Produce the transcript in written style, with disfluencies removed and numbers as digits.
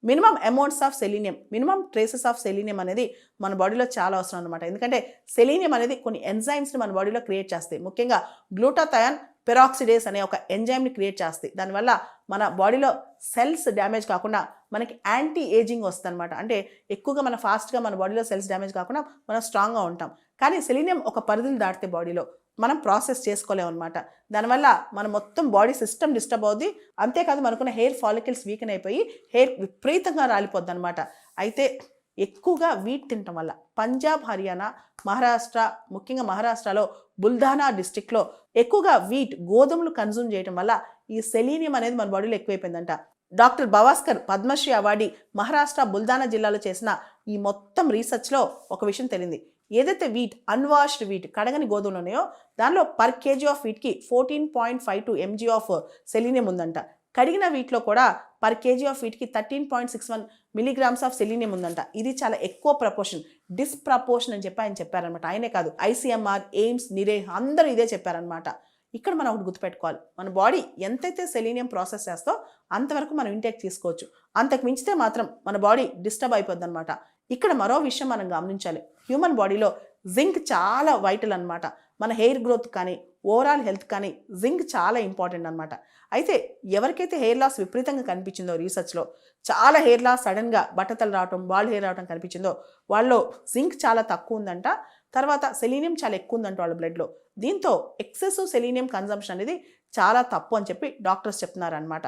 Minimum amounts of selenium, minimum traces of selenium అనేది మన బాడీలో చాలా అవసరం అనమాట. ఎందుకంటే సెలీనియం అనేది కొన్ని ఎంజైమ్స్ని మన బాడీలో క్రియేట్ చేస్తాయి. ముఖ్యంగా గ్లూటాథయాన్ పెరాక్సిడేస్ అనే ఒక ఎంజైమ్ని క్రియేట్ చేస్తాయి. దానివల్ల మన బాడీలో సెల్స్ డ్యామేజ్ కాకుండా మనకి యాంటీ ఏజింగ్ వస్తుంది అనమాట. అంటే ఎక్కువగా మన ఫాస్ట్గా మన బాడీలో సెల్స్ డ్యామేజ్ కాకుండా మనం స్ట్రాంగ్గా ఉంటాం. కానీ సెలీనియం ఒక పరిధిని దాటితే బాడీలో మనం ప్రాసెస్ చేసుకోలేము అనమాట. దానివల్ల మన మొత్తం బాడీ సిస్టమ్ డిస్టర్బ్ అవుద్ది. అంతేకాదు మనకున్న హెయిర్ ఫాలికల్స్ వీకెన్ అయిపోయి హెయిర్ విపరీతంగా రాలిపోద్ది అనమాట. అయితే ఎక్కువగా వీట్ తినటం వల్ల పంజాబ్, హర్యానా, మహారాష్ట్ర, ముఖ్యంగా మహారాష్ట్రలో బుల్ధానా డిస్టిక్లో ఎక్కువగా వీట్ గోధుమలు కన్జ్యూమ్ చేయడం వల్ల ఈ సెలీనియం అనేది మన బాడీలో ఎక్కువైపోయిందంట. డాక్టర్ భవాస్కర్ పద్మశ్రీ అవార్డీ మహారాష్ట్ర బుల్ధానా జిల్లాలో చేసిన ఈ మొత్తం రీసెర్చ్లో ఒక విషయం తెలిసింది. ఏదైతే వీట్, అన్వాష్డ్ వీట్, కడగని గోధుమలు ఉన్నాయో దానిలో పర్ కేజీ ఆఫ్ వీట్కి 14.52 mg ఆఫ్ సెలీనియం ఉందంట. కడిగిన వీటిలో కూడా పర్ కేజీ ఆఫ్ వీట్కి 13.61 మిలీగ్రామ్స్ ఆఫ్ సెలీనియం ఉందంట. ఇది చాలా ఎక్కువ ప్రపోర్షన్, డిస్ప్రపోర్షన్ అని చెప్పి ఆయన చెప్పారనమాట. ఆయనే కాదు, ఐసీఎంఆర్, ఎయిమ్స్, నిరే అందరూ ఇదే చెప్పారనమాట. ఇక్కడ మనం ఒకటి గుర్తుపెట్టుకోవాలి, మన బాడీ ఎంతైతే సెలీనియం ప్రాసెస్ చేస్తో అంతవరకు మనం ఇంటేక్ తీసుకోవచ్చు. అంతకు మించితే మాత్రం మన బాడీ డిస్టర్బ్ అయిపోద్ది అనమాట. ఇక్కడ మరో విషయం మనం గమనించాలి. హ్యూమన్ బాడీలో జింక్ చాలా వైటల్ అనమాట. మన హెయిర్ గ్రోత్ కానీ ఓవరాల్ హెల్త్ కానీ జింక్ చాలా ఇంపార్టెంట్ అనమాట. అయితే ఎవరికైతే హెయిర్ లాస్ విపరీతంగా కనిపించిందో రీసెర్చ్లో, చాలా హెయిర్ లాస్ సడన్గా బట్టతలు రావటం, బాల్డ్ హెయిర్ రావటం కనిపించిందో వాళ్ళలో జింక్ చాలా తక్కువ ఉందంట. తర్వాత సెలీనియం చాలా ఎక్కువ ఉందంట వాళ్ళ బ్లడ్లో. దీంతో ఎక్సెసివ్ సెలీనియం కన్జంప్షన్ అనేది చాలా తప్పు అని చెప్పి డాక్టర్స్ చెప్తున్నారనమాట.